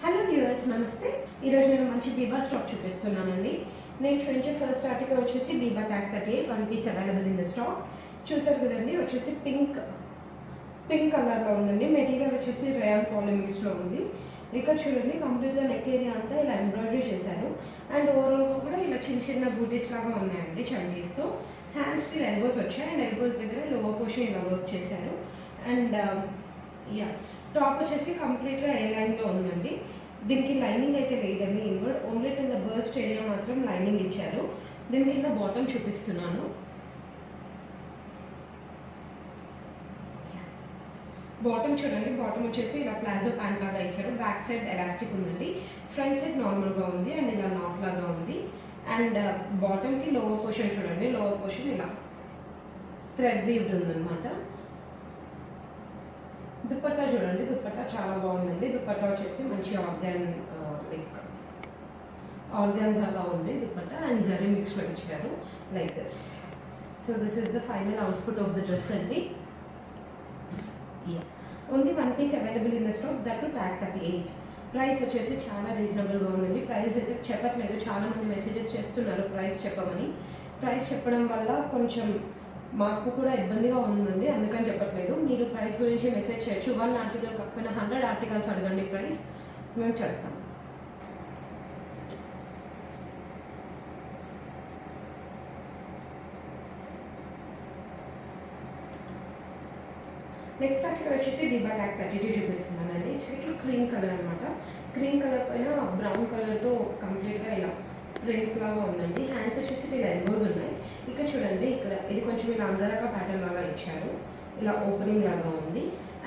Hello viewers నమస్తే. ఈరోజు నేను మంచి బీబా స్టాక్ చూపిస్తున్నానండి. నేను చూపించే ఫస్ట్ ఆర్టికల్ వచ్చేసి Biba tag 38 1 piece available in the stock. చూసారు కదండి, వచ్చేసి పింక్ కలర్లో ఉందండి. మెటీరియల్ వచ్చేసి రేయాన్ పాలిమిక్స్లో ఉంది. ఇక్కడ చూడండి, కంప్లీట్గా నెక్ ఏరియా అంతా ఇలా ఎంబ్రాయిడరీ చేశారు. అండ్ ఓవరాల్గా కూడా ఇలా చిన్న చిన్న బూటీస్ లాగా ఉన్నాయండి చంకీస్తో. హ్యాండ్స్కి ఎల్బోస్ వచ్చాయి అండ్ ఎల్బోస్ దగ్గర లోవర్ పోర్షన్ ఇలా వర్క్ చేశారు. అండ్ టాప్ వచ్చేసి కంప్లీట్గా ఏ లైన్లో ఉందండి. దీనికి లైనింగ్ అయితే లేదండి, inward only till the burst area మాత్రం లైనింగ్ ఇచ్చారు. దీని కింద బాటమ్ చూపిస్తున్నాను. బాటమ్ చూడండి, బాటమ్ వచ్చేసి ఇలా ప్లాజో ప్యాంట్ లాగా ఇచ్చారు. బ్యాక్ సైడ్ ఎలాస్టిక్ ఉందండి, ఫ్రంట్ సైడ్ నార్మల్గా ఉంది అండ్ ఇలా నాట్ లాగా ఉంది. అండ్ బాటమ్కి లోవర్ పోర్షన్ చూడండి, లోవర్ పోర్షన్ ఇలా థ్రెడ్ వీవ్డ్ ఉందన్నమాట. దుపట్టా చూడండి, దుపట్టా చాలా బాగుందండి. దుపట్టా వచ్చేసి మంచి ఆర్గాన్స్ అలా ఉంది దుపట్టా అండ్ జరీ మిక్స్లో ఇచ్చారు like this. So this is the final output of the dress అండి. Only 1 piece available in the stock, that too tag 38. Price వచ్చేసి చాలా రీజనబుల్గా ఉందండి. ప్రైస్ అయితే చెప్పట్లేదు, చాలామంది మెసేజెస్ చేస్తున్నారు ప్రైస్ చెప్పమని. ప్రైస్ చెప్పడం వల్ల కొంచెం మాకు కూడా ఇబ్బందిగా ఉందండి, అందుకని చెప్పట్లేదు. మీరు ప్రైస్ గురించి మెసేజ్ చేయొచ్చు. 1 ఆర్టికల్ కాకపోయినా 100 ఆర్టికల్స్ అడగండి, ప్రైస్ మేము చెప్తాం. నెక్స్ట్ ఆర్టికల్ వచ్చేసి బీబా ట్యాగ్ 32 చూపిస్తున్నానండి. ఇట్స్కి క్రీమ్ కలర్ అనమాట. క్రీమ్ కలర్ పైన బ్రౌన్ కలర్తో కంప్లీట్గా ఇలా ప్రింట్ లాగా ఉందండి. హ్యాండ్స్ వచ్చేసి ఇలా ఎల్బోస్ ఉన్నాయి. ఇక్కడ చూడండి, ఇక్కడ ఇది కొంచెం ఇలా అంగరక ప్యాటర్న్ లాగా ఇచ్చారు, ఇలా ఓపెనింగ్ లాగా ఉంది.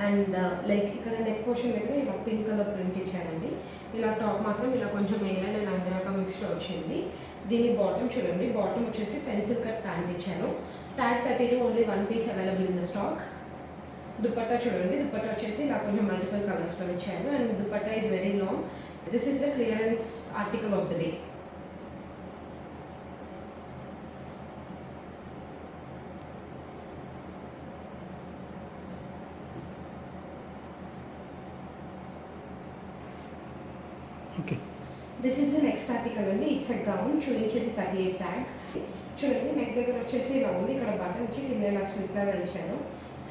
అండ్ లైక్ ఇక్కడ నెక్ పోర్షన్ దగ్గర ఇలా పింక్ కలర్ ప్రింట్ ఇచ్చారండి. ఇలా టాప్ మాత్రం ఇలా కొంచెం మెయిన్ అండ్ అంగరక మిక్స్లో వచ్చింది. దీని బాటమ్ చూడండి, బాటమ్ వచ్చేసి పెన్సిల్ కట్ ప్యాంట్ ఇచ్చారు. Tag 32 only 1 piece available in the stock. Dupatta చూడండి, దుపట్టా వచ్చేసి ఇలా కొంచెం మల్టిపుల్ కలర్స్లో ఇచ్చారు and dupatta is very long. This is the clearance article of the day. Okay, this is the next article అండి. ఇట్స్ ఎ గౌన్, చూపించేది 38 tag. చూడండి, నెక్ దగ్గర వచ్చేసి ఇలా ఉంది. ఇక్కడ బటన్ ఇచ్చి కింద ఇలా స్లిట్ లాగా ఇచ్చారు.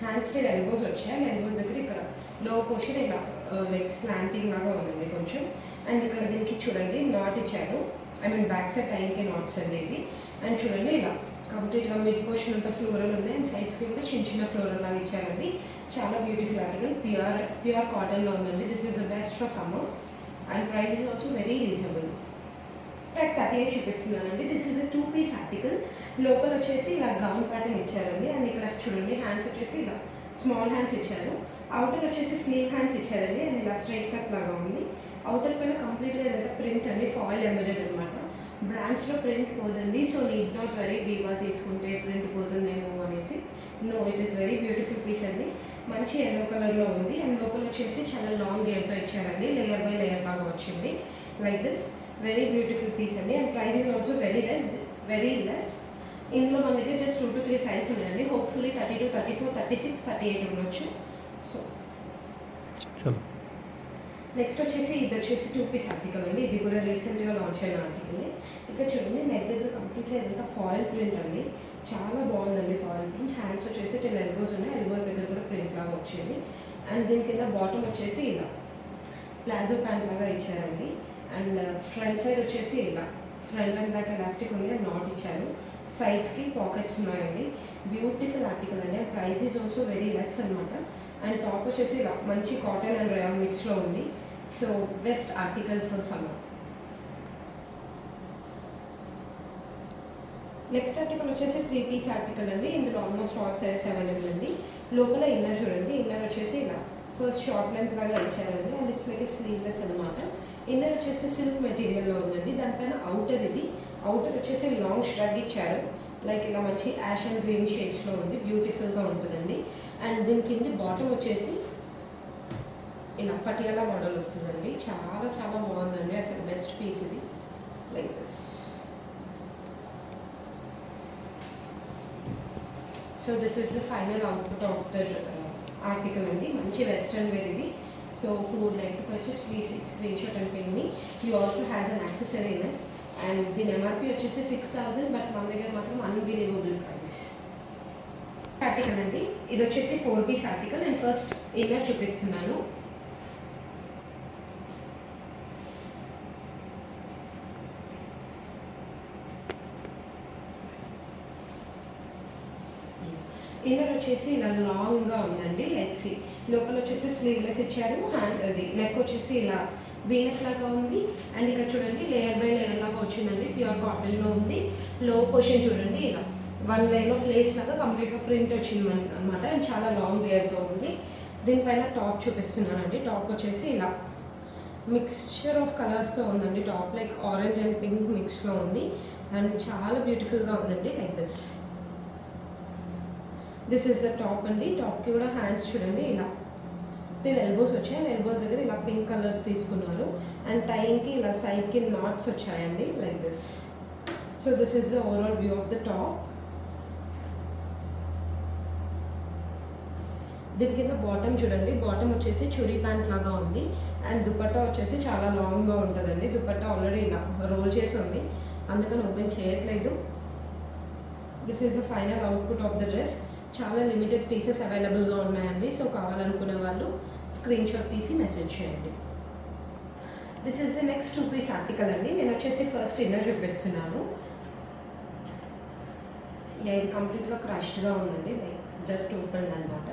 హ్యాండ్స్ స్టిల్ ఎల్బోస్ వచ్చాయి అండ్ ఎల్బోస్ దగ్గర ఇక్కడ లో పోర్షన్ ఇలా లైక్ స్లాంటింగ్ లాగా ఉందండి కొంచెం. అండ్ ఇక్కడ దీనికి చూడండి నాట్ ఇచ్చారు, బ్యాక్ సైడ్ టైంకి నాట్స్ అనేవి. అండ్ చూడండి ఇలా కంప్లీట్గా మిడ్ పోర్షన్ అంతా ఫ్లోరల్ ఉంది అండ్ సైడ్స్కి కూడా చిన్న చిన్న ఫ్లోరల్ లాగా ఇచ్చారండి. చాలా బ్యూటిఫుల్ ఆర్టికల్, ప్యూర్ కాటన్లో ఉందండి. This is the best for summer and price is also very reasonable. Tag 38 చూపిస్తున్నానండి. This is a 2 piece article. లోపల వచ్చేసి ఇలా గౌన్ ప్యాటర్న్ ఇచ్చారండి. అండ్ ఇక్కడ చూడండి, హ్యాండ్స్ వచ్చేసి ఇలా స్మాల్ హ్యాండ్స్ ఇచ్చారు. అవుటర్ వచ్చేసి స్లీవ్ హ్యాండ్స్ ఇచ్చారండి అండ్ ఇలా స్ట్రైట్ కట్ లాగా ఉంది. అవుటర్ పైన కంప్లీట్గా ఇదంతా ప్రింట్ అండి, ఫాయిల్ ఎంబెడెడ్ అనమాట. బ్రాంచ్లో ప్రింట్ పోదండి, so need not worry Biba తీసుకుంటే ప్రింట్ పోతుందేమో అనేసి. No, it is very beautiful piece అండి. మంచి ఎల్లో కలర్లో ఉంది అండ్ లోపల వచ్చేసి చాలా లాంగ్ గేర్తో ఇచ్చారండి. లేయర్ బై లేయర్ లాగా వచ్చింది like this. Very beautiful piece అండి and price is also very less. ఇందులో మన దగ్గర జస్ట్ 2 to 3 సైజ్ ఉన్నాయండి. హోప్ఫుల్లీ 32, 34, 36, 38 ఉండొచ్చు. సో నెక్స్ట్ వచ్చేసి ఇది వచ్చేసి 2 పీస్ ఆర్టికల్ అండి. ఇది కూడా రీసెంట్గా లాంచ్ అయిన ఆర్టికల్. ఇక్కడ చూడండి, నెక్ దగ్గర కంప్లీట్గా ఇదంతా ఫాయిల్ ప్రింట్ అండి, చాలా బాగుందండి ఫాయిల్ ప్రింట్. హ్యాండ్స్ వచ్చేసి టెన్ ఎల్బోస్ ఉన్నాయి, ఎల్బోస్ దగ్గర కూడా ప్రింట్ లాగా వచ్చింది. అండ్ దీని కింద బాటమ్ వచ్చేసి ఇలా ప్లాజో ప్యాంట్ లాగా ఇచ్చారండి. అండ్ ఫ్రంట్ సైడ్ వచ్చేసి ఇలా ఫ్రంట్ అండ్ బ్యాక్ ఎలాస్టిక్ ఉంది అండ్ నాట్ ఇచ్చారు. సైడ్స్కి పాకెట్స్ ఉన్నాయండి. బ్యూటిఫుల్ ఆర్టికల్ అండి. Price is also very less అనమాట. అండ్ టాప్ వచ్చేసి ఇలా మంచి కాటన్ అండ్ రేయాన్ మిక్స్లో ఉంది. So best article for summer. Next article వచ్చేసి 3 పీస్ ఆర్టికల్ అండి. ఇందులో ఆల్మోస్ట్ ఆల్ సైజెస్ అవైలబుల్ అండి. లోపల ఇన్నర్ చూడండి, ఇన్నర్ వచ్చేసి ఇలా ఫస్ట్ షార్ట్ లెంత్ లాగా ఇచ్చారండి అండ్ ఇట్స్ లైక్ స్లీవ్లెస్ అనమాట. ఇన్నర్ వచ్చేసి సిల్క్ మెటీరియల్లో ఉందండి. దానిపైన అవుటర్, ఇది అవుటర్ వచ్చేసి లాంగ్ ష్రగ్ ఇచ్చారు, లైక్ ఇలా మంచి యాష్ అండ్ గ్రీన్ షేడ్స్లో ఉంది, బ్యూటిఫుల్గా ఉంటుందండి. అండ్ దీని కింద బాటమ్ వచ్చేసి ఇలా పటియాలా మోడల్ వస్తుందండి. చాలా చాలా బాగుందండి, అసలు బెస్ట్ పీస్ ఇది like this. So this is the final output of the article అండి. మంచి వెస్ట్రన్ వేర్ ఇది. So who would like to purchase, please take screenshot and ping me. You also has an accessory in it, and దీని MRP వచ్చేసి 6000, but మన దగ్గర మాత్రం unbelievable price. Article అండి, ఇది వచ్చేసి 4 పీస్ ఆర్టికల్. నేను ఫస్ట్ ఇన్నర్ చూపిస్తున్నాను. ఇన్నర్ వచ్చేసి ఇలా లాంగ్గా ఉందండి. లెగ్స్ లోపల వచ్చేసి స్లీవ్లెస్ ఇచ్చారు. హ్యాండ్ అది నెక్ వచ్చేసి ఇలా వీనెక్ లాగా ఉంది. అండ్ ఇక్కడ చూడండి లేయర్ బై లేయర్ లాగా వచ్చిందండి. ప్యూర్ కాటన్లో ఉంది. లో పొజిషన్ చూడండి ఇలా 1 లైన్ ఆఫ్ లేస్ లాగా కంప్లీట్గా ప్రింట్ వచ్చింది అనమాట. అండ్ చాలా లాంగ్ గేర్తో ఉంది. దీనిపైన టాప్ చూపిస్తున్నానండి. టాప్ వచ్చేసి ఇలా మిక్స్చర్ ఆఫ్ కలర్స్తో ఉందండి. Top like orange and pink మిక్స్లో ఉంది. అండ్ చాలా బ్యూటిఫుల్గా ఉందండి. Like this is the top అండి. టాప్కి కూడా హ్యాండ్స్ చూడండి ఇలా టిల్ ఎల్బోస్ వచ్చాయి. అండ్ ఎల్బోస్ దగ్గర ఇలా పింక్ కలర్ తీసుకున్నారు. అండ్ టైంకి ఇలా సైడ్కి నాట్స్ వచ్చాయండి like this. So this is the overall view of the top. దీని కింద బాటమ్ చూడండి. బాటమ్ వచ్చేసి చుడీ ప్యాంట్ లాగా ఉంది. అండ్ దుపట్టా వచ్చేసి చాలా లాంగ్గా ఉంటుందండి. దుపట్టా ఆల్రెడీ ఇలా రోల్ చేసి ఉంది, అందుకని ఓపెన్ చేయట్లేదు. This is the final output of the dress. చాలా లిమిటెడ్ పీసెస్ అవైలబుల్గా ఉన్నాయండి. సో కావాలనుకునే వాళ్ళు స్క్రీన్ షాట్ తీసి మెసేజ్ చేయండి. This is the next 2 piece article అండి. నేను వచ్చేసి ఫస్ట్ ఇన్నర్ చూపిస్తున్నాను. ఇది కంప్లీట్గా క్రష్డ్గా ఉందండి. లైక్ జస్ట్ ఓపెన్ అనమాట.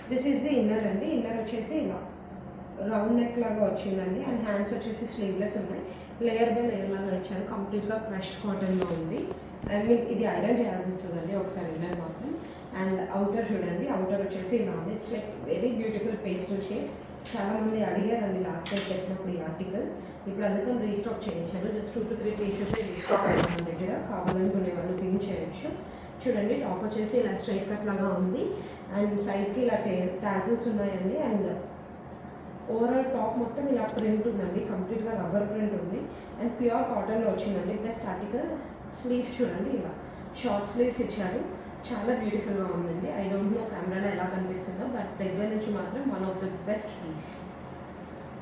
దిస్ ఈస్ ది ఇన్నర్ అండి. ఇన్నర్ వచ్చేసి ఇలా రౌండ్ నెక్ లాగా వచ్చిందండి. అండ్ హ్యాండ్స్ వచ్చేసి స్లీవ్లెస్ ఉన్నాయి. లేయర్ బై లేయర్ లాగా ఇచ్చారు. కంప్లీట్గా క్రష్డ్ కాటన్లో ఉంది. అండ్ ఇది ఐరన్ చేయాల్సి వస్తుందండి ఒకసారి ఇన్నర్ మాత్రం. అండ్ అవుటర్ చూడండి. అవుటర్ వచ్చేసి ఇలా ఉంది. It's like very beautiful pastel shade. చాలామంది అడిగారండి లాస్ట్ టైం పెట్టినప్పుడు ఈ ఆర్టికల్. ఇప్పుడు అందుకని రీస్టాక్ చేయించారు. జస్ట్ 2 to 3 పీసెస్ రీస్టాక్ అయ్యారు మన దగ్గర. కావాలనుకునే వాళ్ళు పింక్ చేయొచ్చు. చూడండి టాప్ వచ్చేసి ఇలా స్ట్రైట్ కట్ లాగా ఉంది. అండ్ సైడ్కి ఇలా టాజిల్స్ ఉన్నాయండి. అండ్ ఓవరాల్ టాప్ మొత్తం ఇలా ప్రింట్ ఉందండి. కంప్లీట్గా రబ్బర్ ప్రింట్ ఉంది. అండ్ ప్యూర్ కాటన్లో వచ్చిందండి. Best article. స్లీవ్స్ చూడండి ఇలా షార్ట్ స్లీవ్స్ ఇచ్చారు. చాలా బ్యూటిఫుల్గా ఉందండి. ఐ డోంట్ నో కెమెరాలో ఎలా కనిపిస్తుందో, బట్ దగ్గర నుంచి మాత్రం one of the best piece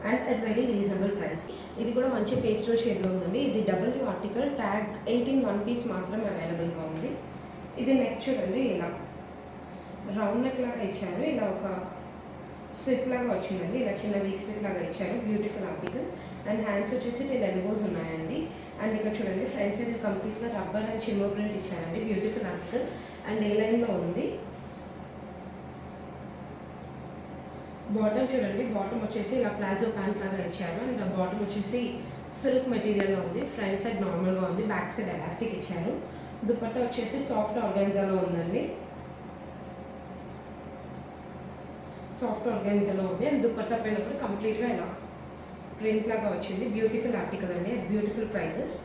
and at very reasonable price. ఇది కూడా మంచి పేస్టల్ షేడ్లో ఉందండి. ఇది డబుల్ ఆర్టికల్. ట్యాగ్ 18 1 పీస్ మాత్రం అవైలబుల్గా ఉంది. ఇది నెక్ చూడండి ఇలా రౌండ్ నెక్ లాగా ఇచ్చారు. ఇలా ఒక స్లిట్ లాగా వచ్చిందండి. ఇలా చిన్న వీ స్లిట్ లాగా ఇచ్చారు. Beautiful article. అండ్ హ్యాండ్స్ వచ్చేసి టిల్ ఎల్బోస్ ఉన్నాయండి. అండ్ ఇక్కడ చూడండి ఫ్రంట్ సైడ్ కంప్లీట్గా రబ్బర్ అండ్ చిమ్మో ప్రింట్ ఇచ్చారండి. Beautiful article. అండ్ ఏ లైన్లో ఉంది. బాటమ్ చూడండి. బాటమ్ వచ్చేసి ఇలా ప్లాజో ప్యాంట్ లాగా ఇచ్చారు. అండ్ బాటమ్ వచ్చేసి సిల్క్ మెటీరియల్లో ఉంది. ఫ్రంట్ సైడ్ నార్మల్గా ఉంది. బ్యాక్ సైడ్ ఎలాస్టిక్ ఇచ్చారు. దుపట్టా వచ్చేసి సాఫ్ట్ ఆర్గాన్జాలో ఉందండి. సాఫ్ట్ ఆర్గాన్జాలో ఉంది. అండ్ దుపట్టా పైన కూడా కంప్లీట్గా ఇలా ప్రింట్ లాగా వచ్చింది. బ్యూటిఫుల్ ఆర్టికల్ అండి. Beautiful prices.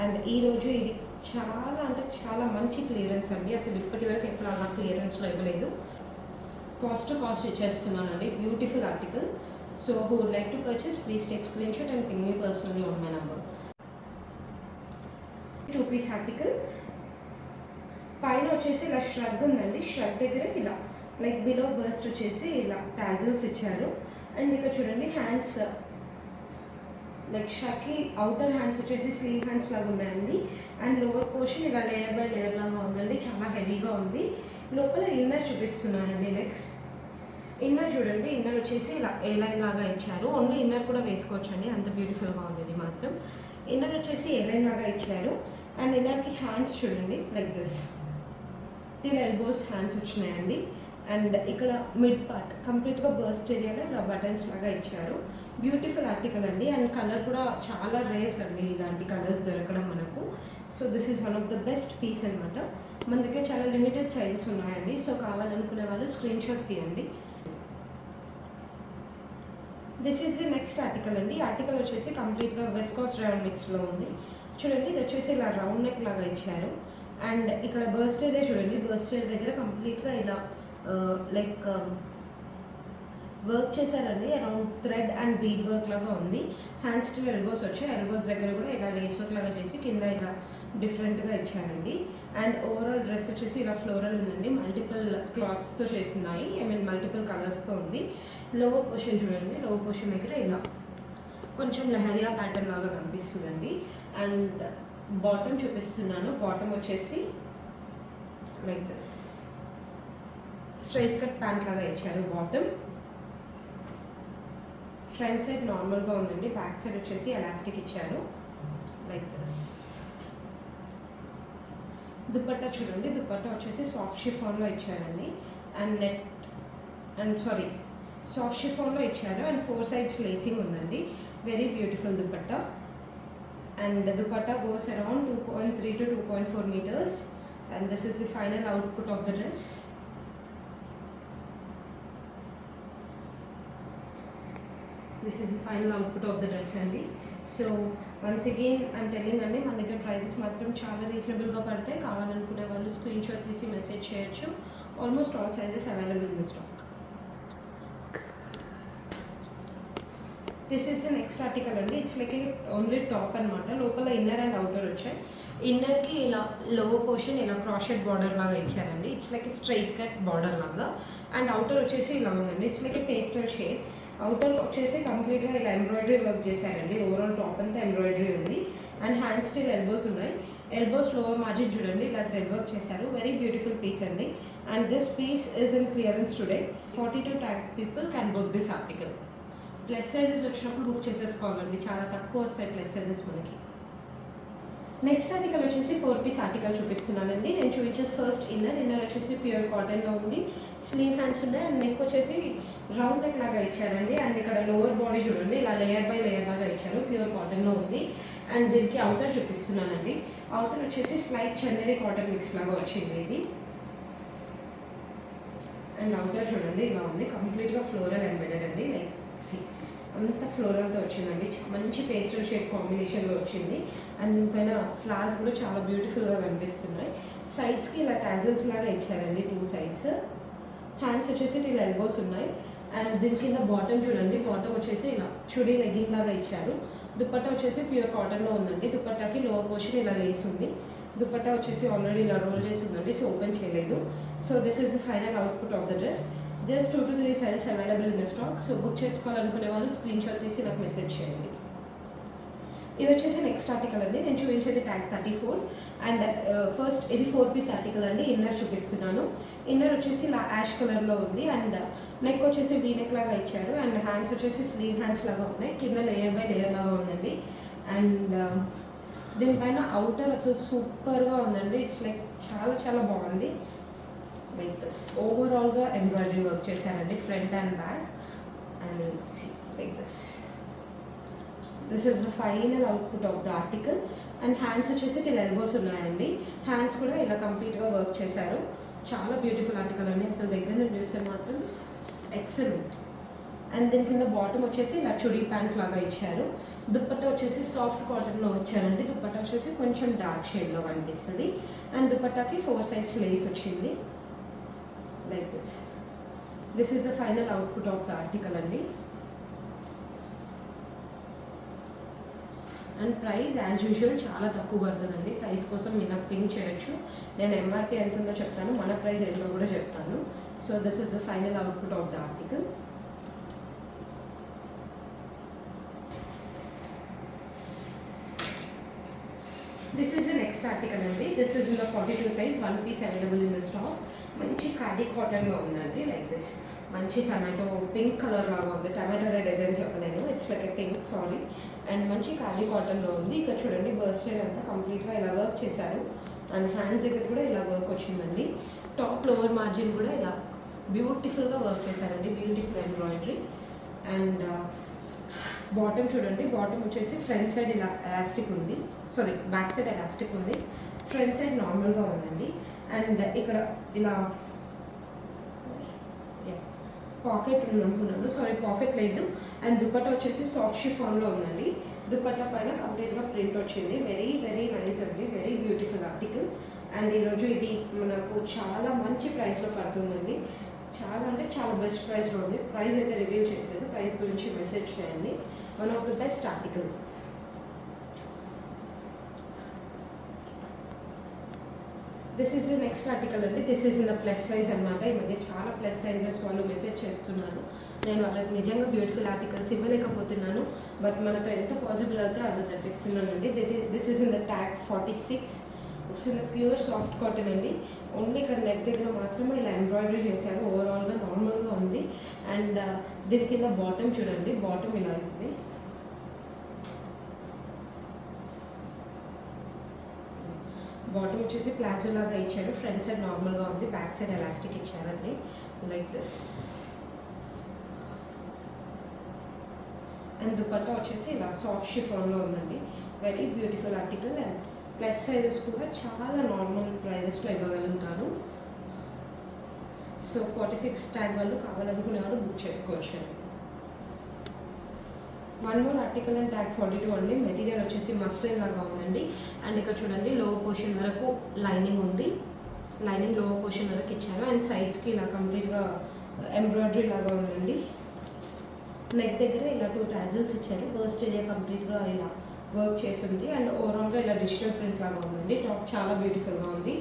అండ్ ఈరోజు ఇది చాలా అంటే చాలా మంచి క్లియరెన్స్ అండి. అసలు ఇప్పటి వరకు ఎప్పుడు అలా క్లియరెన్స్లో ఇవ్వలేదు. కాస్ట్ ఇచ్చేస్తున్నానండి. Beautiful article. So who would like to purchase, please take screenshot and ping me personally on my number. 2 piece article. పైన వచ్చేసి ఇలా ష్రగ్ ఉందండి. ష్రగ్ దగ్గర ఇలా లైక్ బిలో బర్స్ట్ వచ్చేసి ఇలా టాజిల్స్ ఇచ్చారు. అండ్ ఇక్కడ చూడండి హ్యాండ్స్ లైక్ షాకి అవుటర్ హ్యాండ్స్ వచ్చేసి స్లీవ్ హ్యాండ్స్ లాగా ఉన్నాయండి. అండ్ లోవర్ పోర్షన్ ఇలా లేయర్ బై లేయర్ లాగా ఉందండి. చాలా హెవీగా ఉంది. లోపల ఇన్నర్ చూపిస్తున్నానండి. నెక్స్ట్ ఇన్నర్ చూడండి. ఇన్నర్ వచ్చేసి ఇలా ఏ లైన్ లాగా ఇచ్చారు. ఓన్లీ ఇన్నర్ కూడా వేసుకోవచ్చు అండి. అంత బ్యూటిఫుల్గా ఉంది ఇది మాత్రం. ఇన్నర్ వచ్చేసి ఏ లైన్ లాగా ఇచ్చారు. అండ్ ఇన్నర్కి హ్యాండ్స్ చూడండి like this till elbows hands వచ్చినాయండి. అండ్ ఇక్కడ మిడ్ పార్ట్ కంప్లీట్గా బర్స్ట్ ఏరియాలో ఇలా బటన్స్ లాగా ఇచ్చారు. బ్యూటిఫుల్ ఆర్టికల్ అండి. అండ్ కలర్ కూడా చాలా రేర్ అండి ఇలాంటి కలర్స్ దొరకడం మనకు. So this is one of the best piece అనమాట. మన దగ్గర చాలా లిమిటెడ్ సైజెస్ ఉన్నాయండి. సో కావాలనుకునే వాళ్ళు స్క్రీన్ షాట్ తీయండి. This is the next article అండి. ఆర్టికల్ వచ్చేసి కంప్లీట్గా వెస్కోస్ రౌండ్ మిక్స్లో ఉంది. చూడండి ఇది వచ్చేసి ఇలా రౌండ్ నెక్ లాగా ఇచ్చారు. అండ్ ఇక్కడ బర్స్ట్ ఏరియా చూడండి. బర్స్ట్ ఏరియా దగ్గర కంప్లీట్గా ఇలా లైక్ వర్క్ చేశారండి. Around thread and bead work లాగా ఉంది. హ్యాండ్స్ టు ఎల్బోస్ వచ్చాయి. ఎల్బోస్ దగ్గర కూడా ఇలా లేస్ వర్క్ లాగా చేసి కింద ఇలా డిఫరెంట్గా ఇచ్చారండి. అండ్ ఓవరాల్ డ్రెస్ వచ్చేసి ఇలా ఫ్లోరల్ ఉందండి. మల్టిపుల్ క్లాత్స్తో చేస్తున్నాయి, ఐ మీన్ మల్టిపుల్ కలర్స్తో ఉంది. లోవర్ పోర్షన్ చూడండి, లోవర్ పోర్షన్ దగ్గర ఇలా కొంచెం లెహరియా ప్యాటర్న్ లాగా కనిపిస్తుందండి. అండ్ బాటమ్ చూపిస్తున్నాను. బాటమ్ వచ్చేసి like this straight cut pant లాగా ఇచ్చారు. బాటమ్ ఫ్రంట్ సైడ్ నార్మల్గా ఉందండి, బ్యాక్ సైడ్ వచ్చేసి ఎలాస్టిక్ ఇచ్చారు లైక్ దిస్. దుపట్టా చూడండి, దుపట్టా వచ్చేసి సాఫ్ట్ షిఫాన్లో ఇచ్చారండి. అండ్ సాఫ్ట్ షిఫాన్లో ఇచ్చారు. అండ్ 4 sides లేసింగ్ ఉందండి. Very beautiful dupatta. And dupatta goes around 2.3 to 2.4 meters. And this is the final output of the dress. This is the final output of the dress అండి. So once again I'm telling అండి, మన దగ్గర prices మాత్రం చాలా రీజనబుల్గా పడతాయి. కావాలనుకునే వాళ్ళు స్క్రీన్ షాట్ తీసి మెసేజ్ చేయొచ్చు. Almost all sizes available in the stock. This is the next article అండి. ఇట్స్ లైక్ ఓన్లీ టాప్ అనమాట. లోపల ఇన్నర్ అండ్ అవుటర్ వచ్చాయి. ఇన్నర్కి ఇలా లోవర్ పోర్షన్ ఇలా క్రాషెడ్ బార్డర్ లాగా ఇచ్చారండి. It's like straight cut border లాగా. అండ్ అవుటర్ వచ్చేసి ఇలా ఉందండి. It's like pastel shade. Outer వచ్చేసి కంప్లీట్గా ఇలా ఎంబ్రాయిడరీ వర్క్ చేశారండి. ఓవరాల్ టాప్ అంతా ఎంబ్రాయిడరీ ఉంది. అండ్ హ్యాండ్స్ స్టిల్ ఎల్బోస్ ఉన్నాయి. ఎల్బోస్ లోవర్ మార్జిన్ చూడండి ఇలా థ్రెడ్ వర్క్ చేశారు. వెరీ బ్యూటిఫుల్ పీస్ అండి. And this piece is in clearance today. 42 tag people can book this article. Plus sizes వచ్చినప్పుడు book చేసేసుకోవాలండి, చాలా తక్కువ వస్తాయి ప్లస్ సైజెస్ మనకి. నెక్స్ట్ ఆర్టికల్ వచ్చేసి 4 piece ఆర్టికల్ చూపిస్తున్నానండి. నేను చూపించేది ఫస్ట్ ఇన్నర్ వచ్చేసి ప్యూర్ కాటన్లో ఉంది. స్లీవ్ హ్యాండ్స్ ఉన్నాయి. అండ్ నెక్ వచ్చేసి రౌండ్ నెక్ లాగా ఇచ్చారండి. అండ్ ఇక్కడ లోవర్ బాడీ చూడండి ఇలా లేయర్ బై లేయర్ లాగా ఇచ్చారు. ప్యూర్ కాటన్లో ఉంది. అండ్ దీనికి అవుటర్ చూపిస్తున్నానండి. అవుటర్ వచ్చేసి స్లైట్ చందేరి కాటన్ మిక్స్ లాగా వచ్చింది ఇది. అండ్ అవుటర్ చూడండి ఇలా ఉంది. కంప్లీట్గా ఫ్లోరల్ ఎంబెడెడ్ అండి. లైక్ సి అంత ఫ్లోరల్తో వచ్చిందండి. మంచి పేస్టల్ షేడ్ కాంబినేషన్లో వచ్చింది. అండ్ దీనిపైన ఫ్లవర్స్ కూడా చాలా బ్యూటిఫుల్గా కనిపిస్తున్నాయి. సైడ్స్కి ఇలా టాజిల్స్ లాగా ఇచ్చారండి 2 sides. హ్యాండ్స్ వచ్చేసి ఇలా ఎల్బోస్ ఉన్నాయి. అండ్ దీని కింద బాటమ్ చూడండి. బాటమ్ వచ్చేసి ఇలా చుడీ లెగ్గింగ్ లాగా ఇచ్చారు. దుపట్టా వచ్చేసి ప్యూర్ కాటన్లో ఉందండి. దుపట్టాకి లోవర్ పోర్షన్ ఇలా లేస్ ఉంది. దుపట్టా వచ్చేసి ఆల్రెడీ ఇలా రోల్ చేసి ఉందండి, సో ఓపెన్ చేయలేదు. So this is the final output of the dress. Just 2 to 3 sizes available in the stock. So book చేసుకోవాలనుకునే వాళ్ళు స్క్రీన్ షాట్ తీసి నాకు మెసేజ్ చేయండి. ఇది వచ్చేసి నెక్స్ట్ ఆర్టికల్ అండి. నేను చూపించేది ట్యాగ్ 34. అండ్ ఫస్ట్ ఇది 4 piece ఆర్టికల్ అండి. ఇన్నర్ చూపిస్తున్నాను. ఇన్నర్ వచ్చేసి ఇలా యాష్ కలర్లో ఉంది. అండ్ నెక్ వచ్చేసి వీ నెక్ లాగా ఇచ్చారు. అండ్ హ్యాండ్స్ వచ్చేసి స్లీవ్ హ్యాండ్స్ లాగా ఉన్నాయి. కింద లేయర్ బై లేయర్ లాగా ఉందండి. అండ్ దీనిపైన అవుటర్ అసలు సూపర్గా ఉందండి. ఇట్స్ లైక్ చాలా చాలా బాగుంది. లైక్ దిస్ ఓవరాల్గా ఎంబ్రాయిడరీ వర్క్ చేశారండి front and back. And see like this is the final output of the article. And hands వచ్చేసి ఇలా ఎల్బోస్ ఉన్నాయండి. హ్యాండ్స్ కూడా ఇలా కంప్లీట్గా వర్క్ చేశారు. చాలా బ్యూటిఫుల్ ఆర్టికల్ అండి. అసలు దగ్గర నుంచి చూస్తే మాత్రం ఎక్సలెంట్. అండ్ దీని కింద బాటమ్ వచ్చేసి ఇలా చుడీ ప్యాంట్ లాగా ఇచ్చారు. దుపట్టా వచ్చేసి సాఫ్ట్ కాటన్లో వచ్చారండి. దుపట్టా వచ్చేసి కొంచెం డార్క్ షేడ్లో కనిపిస్తుంది. అండ్ దుపట్టాకి 4 sides లేస్ వచ్చింది like this. This is the final output of the article అండి. అండ్ ప్రైస్ యాజ్ యూజువల్ చాలా తక్కువ పడుతుందండి. ప్రైస్ కోసం మీరు నాకు పింక్ చేయొచ్చు. నేను ఎంఆర్పి ఎంత ఉందో చెప్తాను, మన ప్రైస్ ఎంతో కూడా చెప్తాను. So this is the final output of the article. This is the next article అండి. This is in the 42 size. 1 piece available in the stock. మంచి ఖాదీ కాటన్లో ఉందండి. లైక్ దిస్ మంచి టమాటో పింక్ కలర్ లాగా ఉంది. టమాటో రెడ్ ఏదని చెప్పలేను, it's like a pink, sorry. And మంచి ఖాదీ కాటన్లో ఉంది. ఇక్కడ చూడండి బర్స్ట్ సైడ్ అంతా కంప్లీట్గా ఇలా వర్క్ చేశారు. అండ్ హ్యాండ్స్ దగ్గర కూడా ఇలా వర్క్ వచ్చిందండి. టాప్ లోవర్ మార్జిన్ కూడా ఇలా బ్యూటిఫుల్గా వర్క్ చేశారండి. Beautiful embroidery. అండ్ బాటమ్ చూడండి. బాటమ్ వచ్చేసి ఫ్రంట్ సైడ్ ఇలా ఎలాస్టిక్ ఉంది, సారీ బ్యాక్ సైడ్ ఎలాస్టిక్ ఉంది. ఫ్రంట్ సైడ్ నార్మల్గా ఉందండి. అండ్ ఇక్కడ ఇలా పాకెట్ ఉంది అనుకున్నాను, సారీ పాకెట్ లేదు. అండ్ దుపట్టా వచ్చేసి సాఫ్ట్ షిఫాన్లో ఉందండి. దుపట్టా పైన కంప్లీట్గా ప్రింట్ వచ్చింది. వెరీ వెరీ నైస్ అండి. Very beautiful article. అండ్ ఈరోజు ఇది మనకు చాలా మంచి ప్రైస్లో పడుతుందండి. చాలా అంటే చాలా బెస్ట్ ప్రైస్లో ఉంది. ప్రైస్ అయితే రివీల్ చేయలేదు, ప్రైస్ గురించి మెసేజ్ చేయండి. One of the best article. This is the next article అండి. This is in the plus size అనమాట. ఈ మధ్య చాలా ప్లస్ సైజెస్ వాళ్ళు మెసేజ్ చేస్తున్నారు. నేను వాళ్ళకి నిజంగా బ్యూటిఫుల్ ఆర్టికల్స్ ఇవ్వలేకపోతున్నాను, బట్ మనతో ఎంత పాసిబుల్ అయితే అది తెప్పిస్తున్నానండి. This is in the tag 46. It's in the pure soft cotton అండి. ఓన్లీ ఇక్కడ నెక్ దగ్గర మాత్రమే ఇలా ఎంబ్రాయిడరీ చేశారు. ఓవరాల్గా నార్మల్గా ఉంది. అండ్ దీని కింద బాటమ్ చూడండి, బాటమ్ ఇలా ఉంది. బాటమ్ వచ్చేసి ప్లాజో లాగా ఇచ్చారు. ఫ్రంట్ సైడ్ నార్మల్గా ఉంది, బ్యాక్ సైడ్ ఎలాస్టిక్ ఇచ్చారండి లైక్ దిస్. అండ్ దుపట్టా వచ్చేసి ఇలా సాఫ్ట్ షిఫాన్లో ఉందండి. Very beautiful article. And plus sizes కూడా చాలా నార్మల్ ప్రైజెస్లో ఇవ్వగలుగుతాను. సో 46 ట్యాగ్ వాళ్ళు కావాలనుకునే వాళ్ళు బుక్ చేసుకోవచ్చు. One more article and tag 42 అండి. మెటీరియల్ వచ్చేసి మస్టర్డ్ లాగా ఉందండి. అండ్ ఇక్కడ చూడండి లోవర్ పోర్షన్ వరకు లైనింగ్ ఉంది. లైనింగ్ లోవర్ పోర్షన్ వరకు ఇచ్చారు. అండ్ సైడ్స్కి ఇలా కంప్లీట్గా ఎంబ్రాయిడరీ లాగా ఉందండి. నెక్ దగ్గర ఇలా 2 టాజిల్స్ ఇచ్చారు. ఫస్ట్ ఏరియా కంప్లీట్గా ఇలా వర్క్ చేసింది. అండ్ ఓవరాల్గా ఇలా డిజిటల్ ప్రింట్ లాగా ఉందండి. టాప్ చాలా బ్యూటిఫుల్గా ఉంది.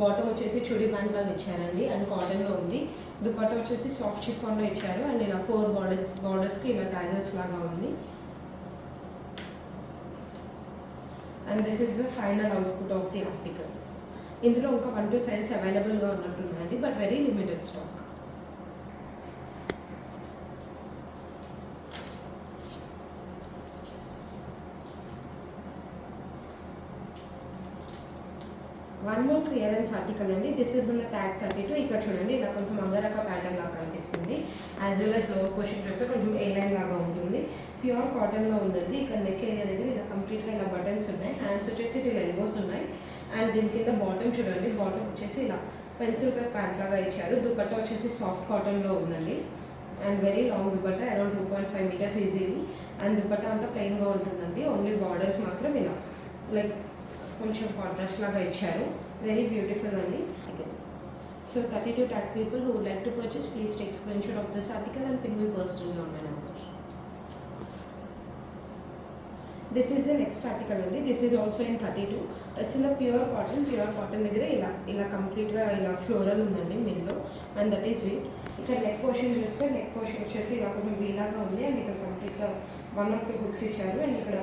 బాటమ్ వచ్చేసి చుడీ ప్యాంట్ లాగా ఇచ్చారండి. అండ్ కాటన్లో ఉంది. దుపట్టా వచ్చేసి సాఫ్ట్ షిఫాన్లో ఇచ్చారు. అండ్ ఇలా 4 బార్డర్స్కి ఇలా టాజల్స్ లాగా ఉంది. And this is the final output of the article. ఇందులో ఇంకా 1 to 2 సైజెస్ అవైలబుల్గా ఉన్నట్టున్నాయండి, but very limited stock. One more clearance article అండి. This is in the tag 32. ఇక్కడ చూడండి ఇలా కొంచెం అంగరక ప్యాటర్న్ లాగా కనిపిస్తుంది. As well as lower portion చూస్తే కొంచెం ఏ లైన్ లాగా ఉంటుంది. ప్యూర్ కాటన్లో ఉందండి. ఇక్కడ నెక్ ఏరియా దగ్గర ఇలా కంప్లీట్గా ఇలా బటన్స్ ఉన్నాయి. హ్యాండ్స్ వచ్చేసి ఇలా ఎల్బోస్ ఉన్నాయి. అండ్ దీని కింద బాటమ్ చూడండి, బాటమ్ వచ్చేసి ఇలా పెన్సిల్ కట్ ప్యాంట్ లాగా ఇచ్చారు. దుపట్టా వచ్చేసి సాఫ్ట్ కాటన్లో ఉందండి. And very long dupatta, around 2.5 meters easily. And dupatta అంతా ప్లెయిన్గా ఉంటుందండి. ఓన్లీ బార్డర్స్ మాత్రం ఇలా లైక్ కొంచెం కాంట్రాస్ట్ లాగా ఇచ్చారు. వెరీ బ్యూటిఫుల్ అండి. So 32 tag people who would like to purchase, please take screenshot of this article and ping me personally on my number. This is the next article అండి. This is also in 32. It's in the pure cotton. Pure cotton దగ్గర ఇలా కంప్లీట్గా ఇలా floral ఉందండి మిడిల్లో. And that is wheat. ఇక్కడ neck portion చూస్తే neck portion వచ్చేసి ఇలా కొంచెం వీలాగా ఉంది. అండ్ ఇక్కడ కంప్లీట్గా 1 or 2 హుక్స్ ఇచ్చారు. అండ్ ఇక్కడ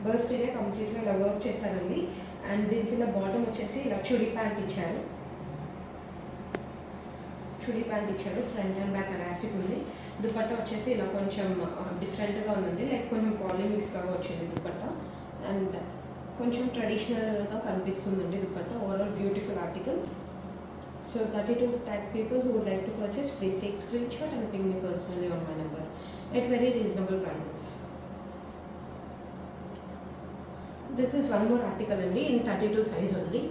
బర్స్ట్ ఏరియా కంప్లీట్గా ఇలా వర్క్ చేశారండి. అండ్ దీని కింద బాటమ్ వచ్చేసి ఇలా చుడీ ప్యాంట్ ఇచ్చారు. చుడీ ప్యాంట్ ఇచ్చారు. ఫ్రంట్ అండ్ బ్యాక్ ఎలాస్టిక్ ఉంది. దుపట్టా వచ్చేసి ఇలా కొంచెం డిఫరెంట్గా ఉందండి. లైక్ కొంచెం పాలిమిక్స్ లాగా వచ్చింది దుపట్టా. అండ్ కొంచెం ట్రెడిషనల్గా కనిపిస్తుందండి dupatta. Overall beautiful article. So 32 tag people who would like to purchase, please take screenshot and ping me personally on my number at very reasonable prices. This is one more article అండి. In 32 size ఉంది.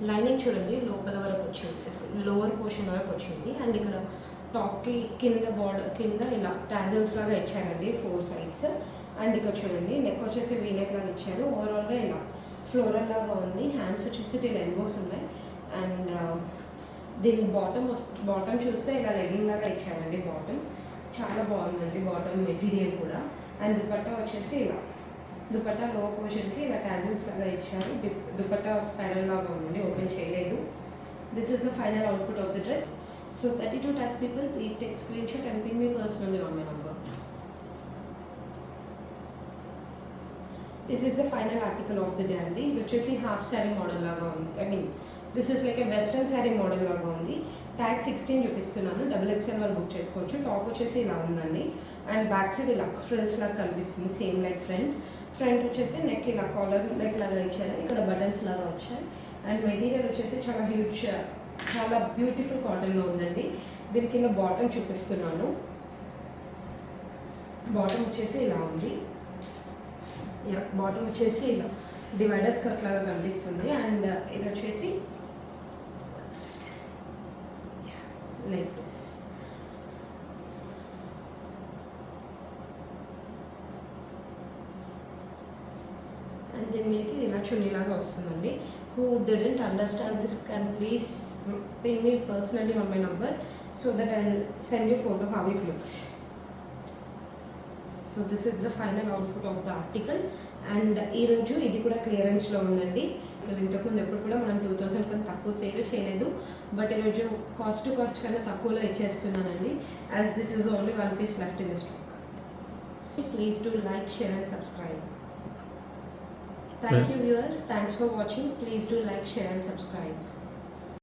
Lining చూడండి లోపల వరకు వచ్చింది, lower portion వరకు వచ్చింది. And ఇక్కడ టాప్కి కింద బార్డర్ కింద ఇలా టాజల్స్ లాగా ఇచ్చారండి 4 sides. అండ్ ఇక్కడ చూడండి నెక్ వచ్చేసి వీ నెక్ లాగా ఇచ్చారు. ఓవరాల్గా ఇలా ఫ్లోరల్ లాగా ఉంది. హ్యాండ్స్ వచ్చేసి ఇలా ఎల్బోస్ ఉన్నాయి. అండ్ దీని బాటమ్ చూస్తే ఇలా లెగ్గింగ్ లాగా ఇచ్చారండి. బాటమ్ చాలా బాగుందండి, బాటమ్ మెటీరియల్ కూడా. అండ్ దుపట్టా వచ్చేసి ఇలా దుపట్టా లో పోర్షన్కి ఇలా టాజిల్స్ లాగా ఇచ్చారు. దుపట్టా స్పైరల్ లాగా ఉందండి, ఓపెన్ చేయలేదు. This is the final output of the dress. So 32 tag people, please take screenshot and ping me personally on my number. This is the final article of the day అండి. ఇది వచ్చేసి half sari model లాగా ఉంది. I mean this is like A western sari model లాగా ఉంది. Tag 16 చూపిస్తున్నాను. XXL వాళ్ళు book చేసుకోవచ్చు. టాప్ వచ్చేసి ఇలా ఉందండి. అండ్ బ్యాక్ సైడ్ ఇలా ఫ్రిల్స్ లాగా కనిపిస్తుంది, సేమ్ లైక్ ఫ్రంట్ వచ్చేసి నెక్ ఇలా కాలర్ నెక్ లాగా ఇచ్చారు. ఇక్కడ బటన్స్ లాగా వచ్చాయి. అండ్ మెటీరియల్ వచ్చేసి చాలా హ్యూజ్, చాలా బ్యూటిఫుల్ కాటన్లో ఉందండి. దీని కింద బాటమ్ చూపిస్తున్నాను. బాటమ్ వచ్చేసి ఇలా ఉంది. బాటమ్ వచ్చేసి ఇలా డివైడర్ స్కర్ట్ లాగా కనిపిస్తుంది. అండ్ ఇది వచ్చేసి లైక్ దిస్. అండ్ దీని మీదకి ఇలా చున్నీలాగా వస్తుందండి. Who didn't understand this can please ping me personally on my number so that I'll send you photo how it looks. So this is the final output of the article. And ఈరోజు ఇది కూడా క్లియరెన్స్లో ఉందండి. ఇంతకుముందు ఎప్పుడు కూడా మనం 2000 కన్నా తక్కువ సేల్ చేయలేదు, బట్ ఈరోజు కాస్ట్ టు కాస్ట్ కన్నా తక్కువలో ఇచ్చేస్తున్నానండి. As this is only 1 piece left in the stock. Please do like, share and subscribe. Thank you viewers, thanks for watching. Please do like, share and subscribe.